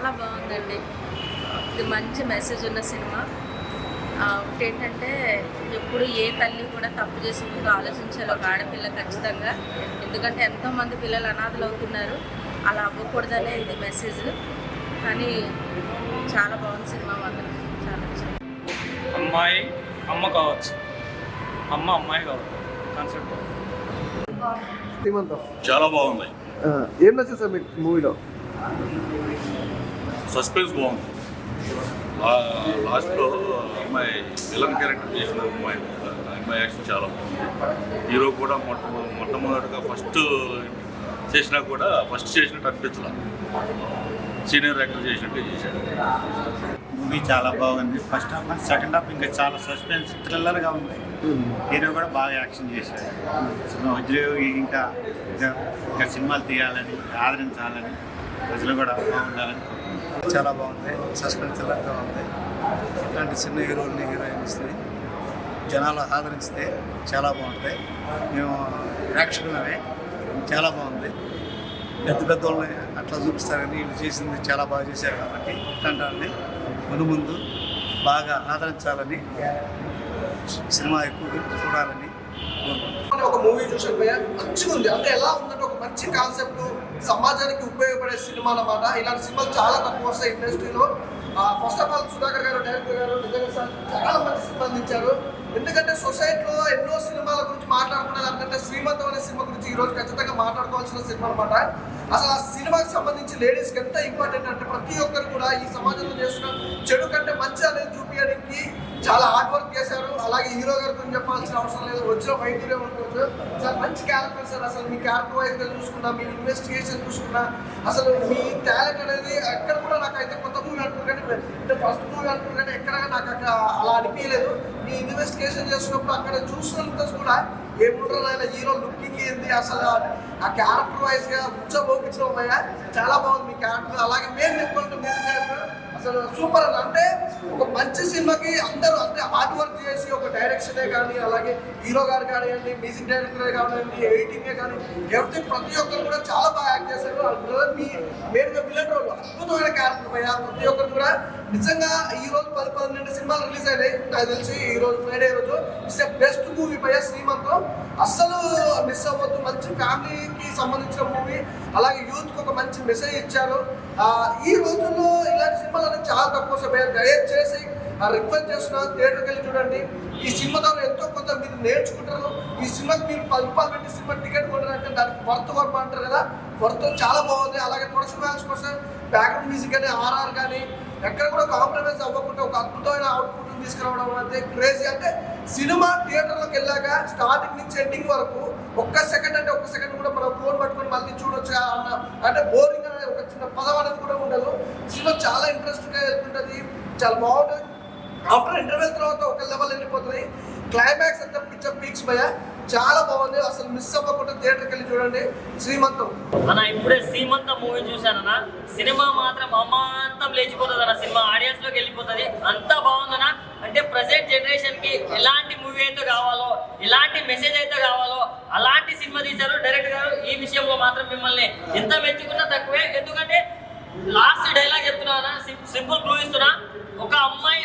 చాలా బాగుందండి. ఇది మంచి మెసేజ్ ఉన్న సినిమా. ఒకటేంటంటే ఎప్పుడు ఏ తల్లి కూడా తప్పు చేసి ముందు ఆలోచించాలి ఒక ఆడపిల్ల ఖచ్చితంగా. ఎందుకంటే ఎంతోమంది పిల్లలు అనాథలు అవుతున్నారు, అలా అవ్వకూడదనే ఇది మెసేజ్. కానీ చాలా బాగుంది సినిమా మాత్రం, చాలా అమ్మాయి అమ్మ కావచ్చు, అమ్మ అమ్మాయి కావచ్చు కాన్సెప్ట్ చాలా బాగుంది. ఏం నచ్చింది సార్ మీకు మూవీలో? సస్పెన్స్ బాగుంది. లాస్ట్లో అమ్మాయి విలన్ క్యారెక్టర్ చేసిన అమ్మాయి యాక్షన్ చాలా బాగుంది. హీరో కూడా మొట్టమొదటిగా ఫస్ట్ చేసినట్టు అనిపించాల, సీనియర్ యాక్టర్ చేసినట్టు చేశాడు. మూవీ చాలా బాగుంది. ఫస్ట్ హాఫ్ సెకండ్ హాఫ్ ఇంకా చాలా సస్పెన్స్ థ్రిల్లర్గా ఉంది. హీరో కూడా బాగా యాక్షన్ చేశాడు. ఇంకా ఇంకా సినిమాలు తీయాలని, ఆదరించాలని, ప్రజలు కూడా బాగుండాలని. చాలా బాగుంది, సస్పెన్స్ థ్రిల్లర్గా ఉంది. ఇట్లాంటి చిన్న హీరోల్ని హీరోయిన్స్ని జనాలు ఆదరిస్తే చాలా బాగుంటాయి. మేము ప్రేక్షకులమే, చాలా బాగుంది. పెద్ద వాళ్ళని అట్లా చూపిస్తారని వీళ్ళు చేసింది చాలా బాగా చేశారు కాబట్టి ఇట్లాంటి వాళ్ళని ముందు బాగా ఆదరించాలని, సినిమా ఎక్కువ చూడాలని ఒక మూవీ చూసాను భయ్య, మంచిగా ఉంది. అంటే ఎలా ఉందంటే ఒక మంచి కాన్సెప్ట్, సమాజానికి ఉపయోగపడే సినిమా అన్నమాట. ఇలాంటి సినిమాలు చాలా తక్కువ వస్తాయి ఇండస్ట్రీలో. ఫస్ట్ ఆఫ్ ఆల్ సుధాకర్ గారు, డైరెక్టర్ గారు నిజంగా సార్ చాలా మంచి సినిమా అందించారు. ఎందుకంటే సొసైటీలో ఎన్నో సినిమాల గురించి మాట్లాడుకునే దానికంటే శ్రీమంతం అనే సినిమా గురించి ఈరోజు ఖచ్చితంగా మాట్లాడుకోవాల్సిన సినిమా అనమాట. అసలు ఆ సినిమాకి సంబంధించి లేడీస్కి ఎంత ఇంపార్టెంట్ అంటే ప్రతి ఒక్కరు కూడా ఈ సమాజంలో చేసిన చెడు కంటే మంచి అనేది చూపించడానికి చాలా హార్డ్ వర్క్ చేశారు. అలాగే హీరో గారి గురించి చెప్పాల్సిన అవసరం లేదు, వచ్చిన వైద్యులే ఉంటుంది సార్. మంచి క్యారెక్టర్ సార్. అసలు మీ క్యారెక్టర్ వైజ్గా చూసుకున్నా, మీ ఇన్వెస్టిగేషన్ చూసుకున్నా, అసలు మీ టాలెంట్ అనేది ఎక్కడ కూడా నాకైతే కొత్త మూవీ అంటున్నారు కానీ, అంటే ఫస్ట్ మూవీ అంటున్నారు కానీ ఎక్కడ నాకు అక్కడ అలా అనిపించలేదు. మీ ఇన్వెస్టిగేషన్ చేసినప్పుడు అక్కడ చూసినంత కూడా ఏముంటారు ఆయన హీరో లుకింగ్ ఏంది, అసలు ఆ క్యారెక్టర్ వైజ్గా ఉచ్చబోపించడం అయ్యా చాలా బాగుంది మీ క్యారెక్టర్. అలాగే మేము చెప్పుకుంటాం మ్యూజిక్ డైరెక్టర్ అసలు సూపర్ అన్న. అంటే ఒక మంచి సినిమాకి అందరూ అంటే హార్డ్ వర్క్ చేసి ఒక డైరెక్షనే కానీ, అలాగే హీరో గారు కానివ్వండి, మ్యూజిక్ డైరెక్టరే కానివ్వండి, ఎడిటింగే కానీ ఎవ్రీథింగ్ ప్రతి ఒక్కరు కూడా చాలా బాగా యాక్ట్ చేశారు. మీ మెయిన్గా విలన్ రోల్ అద్భుతమైన క్యారెక్టర్ పోయా. ప్రతి ఒక్కరు కూడా నిజంగా ఈ రోజు 10-12 సినిమాలు రిలీజ్ అయినాయి నాకు తెలిసి. ఈ రోజు ఫ్రైడే రోజు ఇట్స్ బెస్ట్ మూవీ పోయా శ్రీమంతం. అస్సలు మిస్ అవ్వద్దు. మంచి ఫ్యామిలీకి సంబంధించిన మూవీ, అలాగే యూత్కి ఒక మంచి మెసేజ్ ఇచ్చారు. ఈ రోజుల్లో ఇలాంటి సినిమాలు అనేది చాలా తక్కువ సమయం. దయచేసి రిక్వెస్ట్ చేస్తున్నా, థియేటర్కి వెళ్ళి చూడండి. ఈ సినిమా ద్వారా ఎంతో కొంత మీరు నేర్చుకుంటారు. ఈ సినిమాకి మీరు 10 రూపాయలు పెట్టి సినిమా టికెట్ కొట్టారంటే దానికి వర్త్ వర్మ అంటారు కదా, వర్త్ చాలా బాగుంది. అలాగే ప్రొడక్షన్ వాల్యూస్ కోసం బ్యాక్గ్రౌండ్ మ్యూజిక్ కానీ, ఆర్ఆర్ కానీ ఎక్కడ కూడా కాంప్రమైజ్ అవ్వకుండా ఒక అద్భుతమైన అవుట్పుట్ తీసుకురావడం అంటే క్రేజీ. అంటే సినిమా థియేటర్లోకి వెళ్ళాక స్టార్టింగ్ నుంచి ఎండింగ్ వరకు ఒక్క సెకండ్ కూడా మనం ఫోన్ పట్టుకొని మళ్ళీ చూడొచ్చు అన్న, అంటే బోరింగ్ అనేది ఒక చిన్న పదం అనేది కూడా ఉండదు. సినిమా చాలా ఇంట్రెస్ట్గా వెళ్తుంటుంది, చాలా బాగుంటుంది. ఆఫ్టర్ ఇంటర్వెల్ తర్వాత ఒక లెవెల్ వెళ్ళిపోతుంది. క్లైమాక్స్ అంతా పిక్చర్ పీక్స్ భయ చాలా బాగుంది. అసలు మిస్ అవ్వకుండా థియేటర్కి వెళ్ళి చూడండి శ్రీమంతం. అన్న ఇప్పుడే శ్రీమంతం మూవీ చూశానన్న, సినిమా మాత్రం అమాంతం లేచిపోతుంది అన్న. సినిమా ఆడియన్స్ లోకి వెళ్ళిపోతుంది, అంతా బాగుందన్న. అంటే ప్రజెంట్ జనరేషన్ కి ఎలాంటి మూవీ అయితే కావాలో, ఎలాంటి మెసేజ్ అయితే కావాలో అలాంటి సినిమా తీశారు డైరెక్టర్ గారు. ఈ విషయంలో మాత్రం మిమ్మల్ని ఎంత మెచ్చుకున్నా తక్కువే. ఎందుకంటే లాస్ట్ డైలాగ్ చెప్తున్నా, సింపుల్ క్లూ ఇస్తున్నా. ఒక అమ్మాయి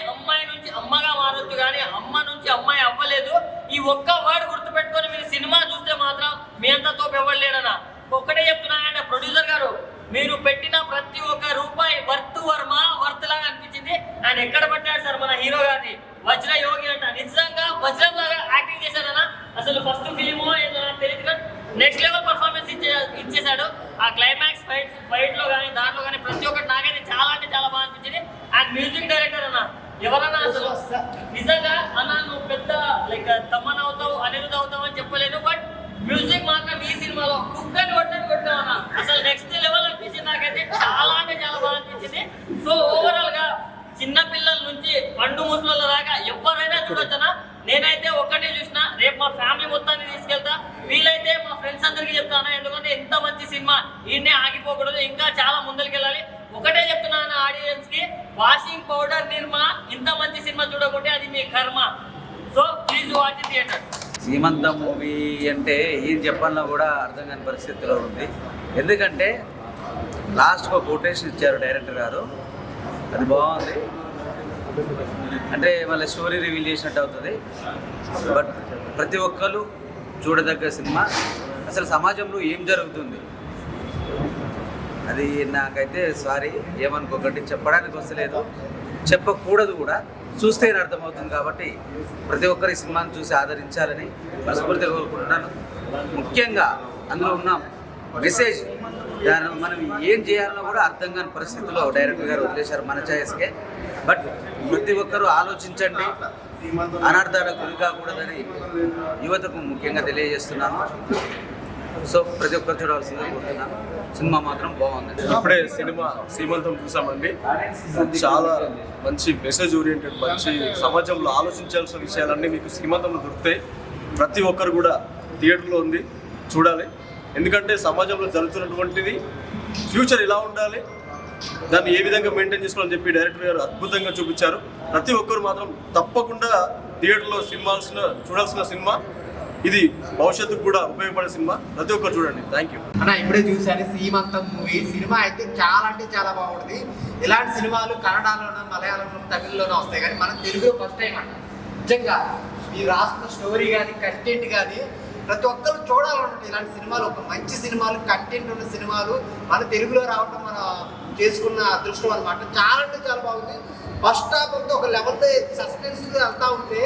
నుంచి అమ్మగా మారొచ్చు కానీ అమ్మ నుంచి అమ్మాయి అవ్వలేదు. ఈ ఒక్క వర్డ్ గుర్తుపెట్టుకొని మీరు సినిమా చూస్తే మాత్రం మీ అంతా తోపు ఇవ్వలేడనా. ఒక్కటే చెప్తున్నా అంటే ప్రొడ్యూసర్ గారు, మీరు పెట్టిన ప్రతి ఒక్క రూపాయి వర్త్ లాగా అనిపించింది. ఆయన ఎక్కడ పట్టాడు సార్ మన హీరో గారిని, వజ్ర యోగి అంట. నిజంగా వజ్రం లాగా యాక్టింగ్ చేశాడనా. అసలు ఫస్ట్ ఫిలిమో ఏదో నాకు తెలియదు కానీ నెక్స్ట్ లెవెల్ పర్ఫార్మెన్స్ ఇచ్చేసాడు. ఆ క్లైమాక్స్ ఫైట్ లో కానీ దాంట్లో కానీ ప్రతి ఒక్కటి నాకైతే చాలా అంటే చాలా బాగా అనిపించింది. అండ్ మ్యూజిక్ డైరెక్టర్ అన్న ఎవరన్నా అసలు నిజంగా అన్న నువ్వు పెద్ద లైక్ తమ్మన్ అవుతావు, అనిరుద్ అవుతావు అని చెప్పలేను, బట్ మ్యూజిక్ మాత్రం ఈ సినిమాలో కుక్కని కొట్టావు అన్న. అసలు నెక్స్ట్ లెవెల్ అనిపించింది నాకైతే, చాలా అంటే చాలా బాగా అనిపించింది. సో ఓవరాల్ గా చిన్న పిల్లల నుంచి పండు ముసల దాకా ఎవరైనా చూడొచ్చనా. నేనైతే ఒక్కటే చూసిన, రేపు మా ఫ్యామిలీ మొత్తాన్ని తీసుకెళ్తా, వీలైతే మా ఫ్రెండ్స్ అందరికీ చెప్తాను. ఎందుకంటే ఎంత మంచి సినిమా, ఈయనే ఆగిపోకూడదు, ఇంకా చాలా ముందరికి వెళ్ళాలి. ఒకటే చెప్తున్నాను ఆడియన్స్ కి, వాషింగ్ పౌడర్ నిర్మా ఇంత మంచి సినిమా చూడకుంటే అది మీ కర్మ. So please watch theatre. సీమంతం మూవీ అంటే ఏం చెప్పాలన్నా కూడా అర్థం కాని పరిస్థితిలో ఉంది. ఎందుకంటే లాస్ట్కి ఒక కొటేషన్ ఇచ్చారు డైరెక్టర్ గారు, అది బాగుంది. అంటే మళ్ళీ స్టోరీ రివీల్ చేసినట్టు అవుతుంది. బట్ ప్రతి ఒక్కరు చూడదగ్గ సినిమా. అసలు సమాజంలో ఏం జరుగుతుంది అది నాకైతే సారీ ఏమనుకోకండి, చెప్పడానికి వస్తలేదు, చెప్పకూడదు కూడా, చూస్తేనే అర్థమవుతుంది. కాబట్టి ప్రతి ఒక్కరు ఈ సినిమాని చూసి ఆదరించాలని మనస్ఫూర్తిగా కోరుకుంటున్నాను. ముఖ్యంగా అందులో ఉన్న మెసేజ్, దాని మనం ఏం చేయాలన్నా కూడా అర్థం కాని పరిస్థితుల్లో డైరెక్టర్ గారు వదిలేశారు మన ఛాయిస్కే. బట్ ప్రతి ఒక్కరూ ఆలోచించండి, అనర్థాలకు గురి కాకూడదని యువతకు ముఖ్యంగా తెలియజేస్తున్నాను. సో ప్రతి ఒక్కరు చూడాల్సిందిగా కోరుతున్నాను. సినిమా మాత్రం బాగుంది. ఇప్పుడే సినిమా సీమంతం చూసామండి. చాలా మంచి మెసేజ్ ఓరియంటెడ్, మంచి సమాజంలో ఆలోచించాల్సిన విషయాలన్నీ మీకు సీమంతంలో దొరుకుతాయి. ప్రతి ఒక్కరు కూడా థియేటర్లో ఉంది, చూడాలి. ఎందుకంటే సమాజంలో జరుగుతున్నటువంటిది ఫ్యూచర్ ఎలా ఉండాలి, దాన్ని ఏ విధంగా మెయింటైన్ చేసుకోవాలని చెప్పి డైరెక్టర్ గారు అద్భుతంగా చూపించారు. ప్రతి ఒక్కరు మాత్రం తప్పకుండా థియేటర్లో చూడాల్సిన సినిమా ఇది. భవిష్యత్తుకు కూడా ఉపయోగపడే సినిమా. ప్రతి ఒక్కరు చూడండి. థ్యాంక్ యూ అన్న. ఇప్పుడే చూశాను సీమంతం మూవీ. సినిమా అయితే అంటే చాలా బాగుంటుంది. ఇలాంటి సినిమాలు కన్నడలోనూ, మలయాళంలోనూ, తమిళ్లోనూ వస్తాయి, కానీ మన తెలుగులో ఫస్ట్ టైం అంట. నిజంగా మీరు రాసుకున్న స్టోరీ కానీ, కంటెంట్ కానీ ప్రతి ఒక్కరు చూడాలన్నమాట. ఇలాంటి సినిమాలు, ఒక మంచి సినిమాలు, కంటెంట్ ఉన్న సినిమాలు మన తెలుగులో రావడం మన చేసుకున్న అదృష్టం అనమాట. చాలా బాగుంది. ఫస్ట్ హాఫ్ అంతా ఒక లెవెల్లో సస్పెన్స్ వెళ్తా ఉంటే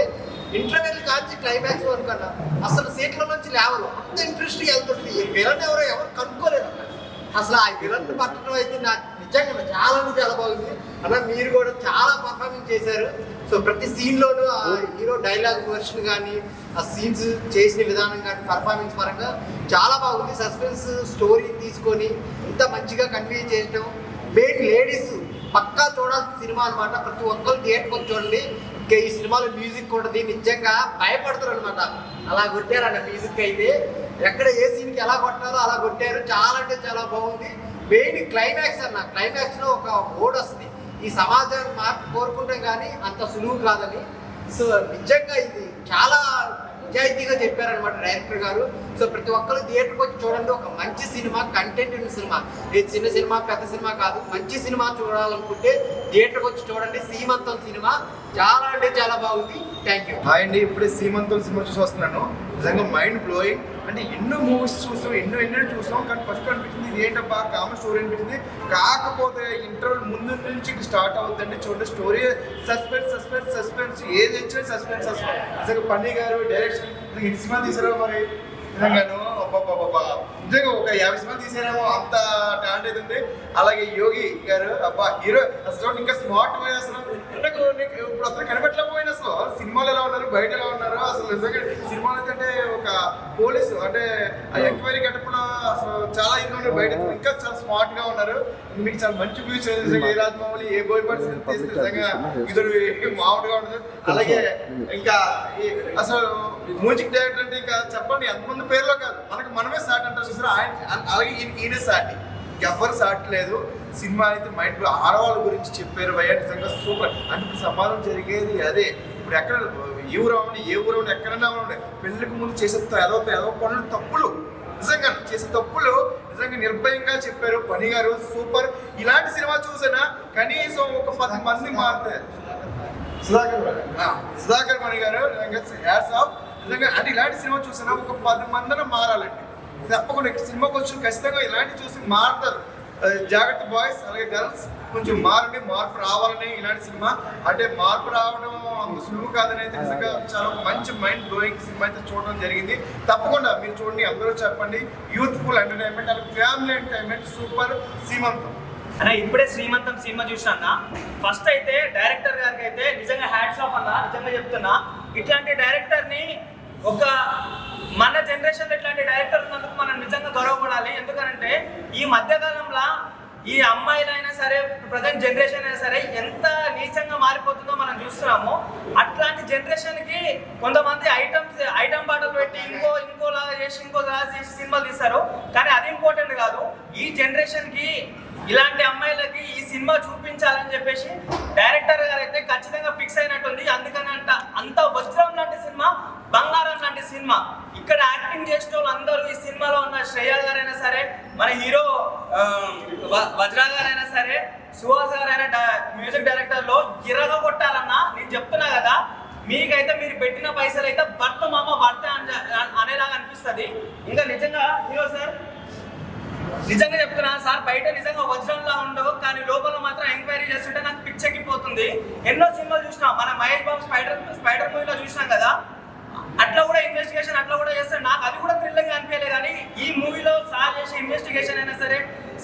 ఇంటర్వెల్ కాల్చి క్లైమాక్స్ వరకు అన్న అసలు సీట్ల నుంచి లేవరు, అంత ఇంట్రెస్ట్గా వెళ్తుంది. ఈ విలన్ ఎవరు కనుక్కోలేదు అసలు. ఆ విలన్ పట్టడం అయితే నాకు నిజంగా చాలా బాగుంది అన్న. మీరు కూడా చాలా పర్ఫార్మెన్స్ చేశారు. సో ప్రతి సీన్లోనూ ఆ హీరో డైలాగ్ వర్షన్ కానీ, ఆ సీన్స్ చేసిన విధానం కానీ, పర్ఫార్మెన్స్ పరంగా చాలా బాగుంది. సస్పెన్స్ స్టోరీ తీసుకొని ఇంత మంచిగా కన్వే చేయడం, మెయిన్ లేడీస్ పక్కా చూడాల్సిన సినిమా అనమాట. ప్రతి ఒక్కరు థియేటర్కి వచ్చి చూడండి. ఇంకా ఈ సినిమాలో మ్యూజిక్ ఉంటుంది, నిజంగా భయపడతారు అనమాట. అలా కొట్టారు అన్న మ్యూజిక్ అయితే. ఎక్కడ ఏ సీన్కి ఎలా కొట్టారో అలా కొట్టారు. చాలా బాగుంది. మెయిన్ క్లైమాక్స్ అన్న. క్లైమాక్స్లో ఒక ఓడ్ వస్తుంది, ఈ సమాజాన్ని మార్పు కోరుకుంటాం కానీ అంత సులువు కాదని. సో నిజంగా ఇది చాలా నిజాయితీగా చెప్పారనమాట డైరెక్టర్ గారు. సో ప్రతి ఒక్కరు థియేటర్కి వచ్చి చూడండి. ఒక మంచి సినిమా, కంటెంట్ ఉన్న సినిమా. ఇది చిన్న సినిమా, పెద్ద సినిమా కాదు, మంచి సినిమా చూడాలనుకుంటే థియేటర్కి వచ్చి చూడండి. సీమంతం సినిమా చాలా బాగుంది. Thank you. హాయ్ అండి. ఇప్పుడే సీమంతం సినిమా చూసి వస్తున్నాను. నిజంగా మైండ్ బ్లోయింగ్. అంటే ఎన్నో మూవీస్ చూసాం, ఎన్నో చూసాం, కానీ ఫస్ట్ అనిపించింది ఇది ఏంటబ్బా కామన్ స్టోరీ అనిపించింది. కాకపోతే ఇంటర్వెల్ ముందు నుంచి స్టార్ట్ అవుతుందండి. చూడండి స్టోరీ సస్పెన్స్ ఏది వచ్చినా సస్పెన్స్. నిజంగా పన్నీ గారు డైరెక్షన్ ఈ సినిమా తీసారో మరి నిజంగాను నిజంగా ఒక 50 సినిమాలు తీసారేమో, అంత టాలెంట్ అయితే ఉంది. అలాగే యోగి గారు అబ్బా హీరో అసలు ఇంకా స్మార్ట్ పోయి అసలు ఇప్పుడు అసలు కనిపెట్టలేకపోయిన అసలు సినిమాలు ఎలా ఉన్నారు, బయట ఎలా ఉన్నారు. అసలు నిజంగా సినిమాలు అయితే ఒక పోలీసు అంటే ఆ ఎంక్వైరీ గడపలో అసలు చాలా ఇది ఉన్నారు, బయట ఇంకా చాలా స్మార్ట్ గా ఉన్నారు. మీకు చాలా మంచి ఫ్యూచర్. నిజంగా ఏ రాజమౌళి ఏ బోయపాటి తీస్తే నిజంగా ఇద్దరు మామూలుగా ఉంటుంది. అలాగే ఇంకా అసలు మ్యూజిక్ డైరెక్టర్ అంటే ఇంకా చెప్పండి ఎంతమంది పేర్లో కాదు, మనమే సాటి అంటారు చూసారు. అలాగే ఈయన సాటి, ఎవరు సాటి లేదు. సినిమా అయితే మైండ్ ఆడవాళ్ళ గురించి చెప్పారు భయ్య, నిజంగా సూపర్. అంటే ఇప్పుడు సమాజం జరిగేది అదే. ఇప్పుడు ఎక్కడ ఏ ఊరవని ఎక్కడైనా ఉండే పెళ్లికి ముందు చేసే ఏదో పనులు తప్పులు, నిజంగా చేసే తప్పులు నిజంగా నిర్భయంగా చెప్పారు పని గారు. సూపర్. ఇలాంటి సినిమా చూసినా కనీసం ఒక 10 మంది మారుతారు. సుధాకర్ మణి గారు హ్యాట్స్ ఆఫ్. నిజంగా అంటే ఇలాంటి సినిమా చూసినా ఒక 10 మందిని మారాలండి. తప్పకుండా సినిమాకి వచ్చి ఖచ్చితంగా ఇలాంటి చూసి మారుతారు. జాగ్రత్త బాయ్స్ అలాగే గర్ల్స్, కొంచెం మార్పు రావాలని ఇలాంటి సినిమా. అంటే మార్పు రావడం అంత సులువు కాదనేది నిజంగా చాలా మంచి మైండ్ బ్లోయింగ్ సినిమా అయితే చూడడం జరిగింది. తప్పకుండా మీరు చూడండి, అందరూ చెప్పండి. యూత్ఫుల్ ఎంటర్టైన్మెంట్ అలాగే ఫ్యామిలీ ఎంటర్టైన్మెంట్. సూపర్. సీమంతం అన్న. ఇప్పుడే శ్రీమంతం సినిమా చూసినా ఫస్ట్ అయితే డైరెక్టర్ గారికి అయితే నిజంగా హ్యాట్స్ ఆఫ్ అన్న. నిజంగా చెప్తున్నా, ఇట్లాంటి డైరెక్టర్ని ఒక మన జనరేషన్లో ఇట్లాంటి డైరెక్టర్ ఉన్నందుకు మనం నిజంగా గౌరవపడాలి. ఎందుకంటే ఈ మధ్యకాలంలో ఈ అమ్మాయిలైనా సరే, ప్రజెంట్ జనరేషన్ అయినా సరే ఎంత నీచంగా మారిపోతుందో మనం చూస్తున్నాము. అట్లాంటి జనరేషన్కి కొంతమంది ఐటమ్ పాటలు పెట్టి ఇంకోలాగా చేసి సినిమాలు తీస్తారు. కానీ అది ఇంపార్టెంట్ కాదు. ఈ జనరేషన్కి ఇలాంటి అమ్మాయిలకి ఈ సినిమా చూపించాలని చెప్పేసి డైరెక్టర్ గారు అయితే ఖచ్చితంగా ఫిక్స్ అయినట్టుంది. అందుకని అంత వజ్రం లాంటి సినిమా బంగారం లాంటి సినిమా. ఇక్కడ యాక్టింగ్ చేసిన వాళ్ళందరూ ఈ సినిమాలో ఉన్న శ్రేయ గారైనా సరే, మన హీరో వజ్రా గారైనా సరే, సుహాస్ గారైనా మ్యూజిక్ డైరెక్టర్లో ఇరగ కొట్టారన్నా. నేను చెప్తున్నా కదా, మీకైతే మీరు పెట్టిన పైసలు అయితే భర్త మామ భర్త అనేలాగా అనిపిస్తుంది. ఇంకా నిజంగా హీరో సార్, నిజంగా చెప్తున్నా సార్, బయట నిజంగా వజ్రంలా ఉండవు, కానీ లోపల మాత్రం ఎంక్వైరీ చేస్తుంటే నాకు పిచ్చెక్కిపోతుంది. ఎన్నో సినిమాలు చూసినా, మన మహేష్ బాబు స్పైడర్ మూవీలో చూసినాం కదా, అట్లా కూడా ఇన్వెస్టిగేషన్ అట్లా కూడా చేస్తాడు. నాకు అది కూడా థ్రిల్లింగ్ అనిపించలే. కానీ ఈ మూవీలో సార్ చేసే ఇన్వెస్టిగేషన్ అయినా సరే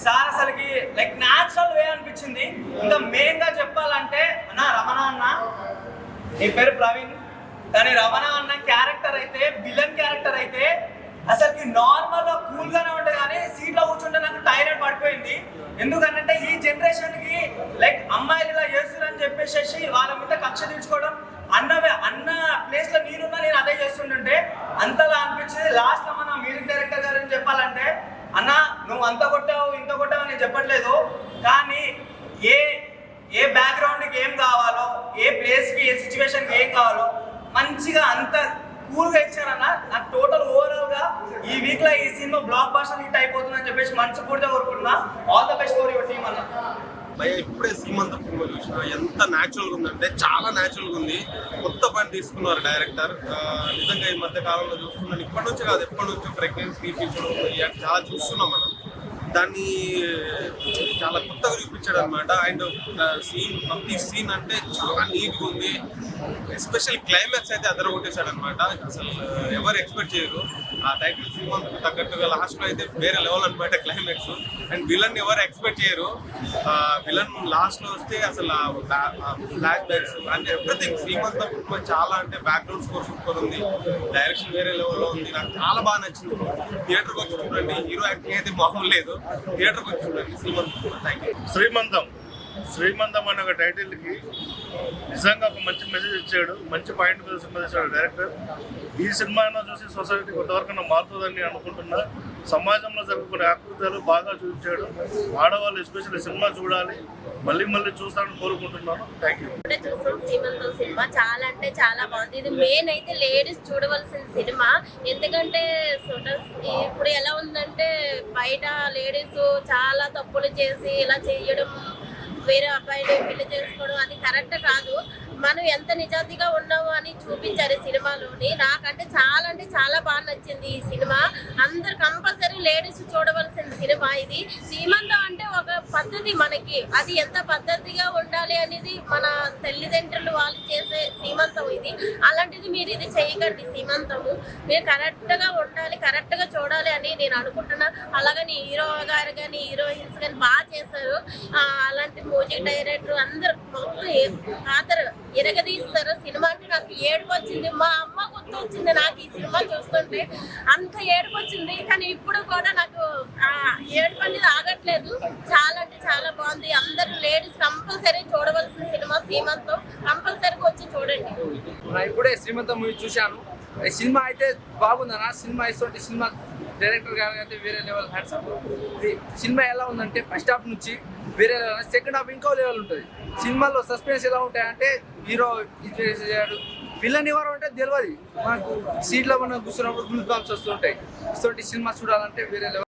సార్ అసలుకి లైక్ న్యాచురల్ వే అనిపించింది. ఇంకా మెయిన్ గా చెప్పాలంటే అన్న రమణ అన్న, నీ పేరు ప్రవీణ్, కానీ రమణ అన్న క్యారెక్టర్ అయితే, విలన్ క్యారెక్టర్ అయితే అసలుకి నార్మల్ గా కూల్ గానే ఉంటుంది, కానీ సీట్ లో కూర్చుంటే నాకు టైర్డ్ పడిపోయింది. ఎందుకంటే ఈ జనరేషన్ కి లైక్ అమ్మాయిలు ఇలా చేస్తున్నారని చెప్పేసి వాళ్ళ మీద కక్ష తీర్చుకోవడం, అన్న ప్లేస్ లో నేనున్నా నేను అదే చేస్తుంటుంటే అంతలా అనిపించింది. లాస్ట్ లో మన మ్యూజిక్ డైరెక్టర్ గారు చెప్పాలంటే, అన్న నువ్వు అంత కొట్టావు ఇంత కొట్టావు అని చెప్పట్లేదు, కానీ ఏ బ్యాక్గ్రౌండ్కి ఏం కావాలో, ఏ ప్లేస్కి ఏ సిచ్యువేషన్కి ఏం కావాలో మంచిగా అంత కూల్గా ఇచ్చారన్న. నాకు టోటల్ ఓవరాల్గా ఈ వీక్లో ఈ సినిమా బ్లాక్ బస్టర్ హిట్ అయిపోతుందని చెప్పేసి మనస్ఫూర్తిగా కోరుకుంటున్నా. All the best for your team అన్న. భయ ఇప్పుడే సీమంతం సినిమా చూసిన, ఎంత న్యాచురల్గా ఉందంటే చాలా న్యాచురల్గా ఉంది. కొత్త పని తీసుకున్నారు డైరెక్టర్. నిజంగా ఈ మధ్య కాలంలో చూస్తున్నాను, ఇప్పటి నుంచి కాదు ఎప్పటి నుంచో ప్రెగ్నెన్సీ తీపించడం చాలా చూస్తున్నాం మనం. దాన్ని చాలా కొత్తగా చూపించాడు అనమాట. అండ్ ప్రతి సీన్ అంటే చాలా నీట్గా ఉంది. ఎస్పెషల్ క్లైమాక్స్ అయితే అదర కొట్టేశాడు అనమాట. అసలు ఎవరు ఎక్స్పెక్ట్ చేయరు. ఆ టైటిల్ సినిమాకి తగ్గట్టుగా లాస్ట్లో అయితే వేరే లెవెల్ అనమాట క్లైమాక్స్. అండ్ విలన్ ఎవరు ఎక్స్పెక్ట్ చేయరు. విలన్ లాస్ట్లో వస్తే అసలు ఫ్లాష్ బ్యాక్స్ అంటే ఎవ్రీథింగ్. శ్రీమంతం చాలా అంటే బ్యాక్గ్రౌండ్ స్కోర్ సూపర్ ఉంది, డైరెక్షన్ వేరే లెవెల్లో ఉంది. నాకు చాలా బాగా నచ్చింది. థియేటర్కి వచ్చి చూడండి. హీరో యాక్టింగ్ అయితే మామూలు లేదు. థియేటర్కి వచ్చి చూడండి శ్రీమంతం. Thank you. శ్రీమంతం అనే ఒక టైటిల్కి నిజంగా ఒక మంచి మెసేజ్ ఇచ్చాడు, మంచి పాయింట్ మీద సినిమా ఇచ్చాడు డైరెక్టర్. ఈ సినిమాను చూసి సొసైటీ కొంతవరకు మారుతుందని అనుకుంటున్నా. సమాజంలో జరుగుతున్న ఆకృతాలు బాగా చూపించాడు. ఆడవాళ్ళు ఎస్పెషల్లీ సినిమా చూడాలి, మళ్ళీ చూస్తానని కోరుకుంటున్నాను. Thank you. చూసాం శ్రీమంతం సినిమా, చాలా అంటే చాలా బాగుంది. ఇది మెయిన్ అయితే లేడీస్ చూడవలసిన సినిమా. ఎందుకంటే ఇప్పుడు ఎలా ఉందంటే బయట లేడీస్ చాలా తప్పులు చేసి ఇలా చేయడం, వేరే అబ్బాయిని పెళ్లి చేసుకోవడం, అది కరెక్ట్ కాదు. మనం ఎంత నిజాయితీగా ఉన్నామో అని చూపించారు ఈ సినిమాలోని. నాకంటే చాలా బాగా నచ్చింది ఈ సినిమా. అందరు కంపల్సరీ లేడీస్ చూడవలసిన సినిమా ఇది. సీమంతం అంటే ఒక పద్ధతి మనకి, అది ఎంత పద్ధతిగా ఉండాలి అనేది మన తల్లిదండ్రులు వాళ్ళు చేసే సీమంతం ఇది. అలాంటిది మీరు ఇది చేయకండి. సీమంతము మీరు కరెక్ట్గా ఉండాలి, కరెక్ట్గా చూడాలి అని నేను అనుకుంటున్నా. అలాగని హీరో గారు కానీ హీరోయిన్స్ కానీ బాగా చేశారు. అలాంటి మ్యూజిక్ డైరెక్టర్ అందరు మొత్తం ఎరగదీస్తారు. సినిమా అంటే నాకు ఏడుపు వచ్చింది. మా అమ్మ గుర్తు వచ్చింది నాకు ఈ సినిమా చూస్తుంటే. అంత ఏడుపు వచ్చింది, కానీ ఇప్పుడు కూడా నాకు ఏడుపు అనేది ఆగట్లేదు. చాలా అంటే చాలా బాగుంది. అందరు లేడీస్ కంపల్సరీ చూడవలసిన సినిమా సీమంతం. కంపల్సరీగా వచ్చి చూడండి. ఇప్పుడే శ్రీమంతం మూవీ చూశాను. ఈ సినిమా అయితే బాగుందన్న. సినిమా ఇటువంటి సినిమా డైరెక్టర్ గారు అయితే వేరే లెవెల్ హ్యాండ్సప్. ఇది సినిమా ఎలా ఉందంటే ఫస్ట్ హాఫ్ నుంచి వేరే లెవెల్, సెకండ్ హాఫ్ ఇంకో లెవెల్ ఉంటుంది. సినిమాలో సస్పెన్స్ ఎలా ఉంటాయంటే హీరో ఇది చేశాడు, విలన్ ఎవరు అంటే తెలియదు మనకు. సీట్లో మనం కూర్చున్నప్పుడు గుండె బాంబ్స్ వస్తుంటాయి. ఇటువంటి సినిమా చూడాలంటే వేరే లెవెల్.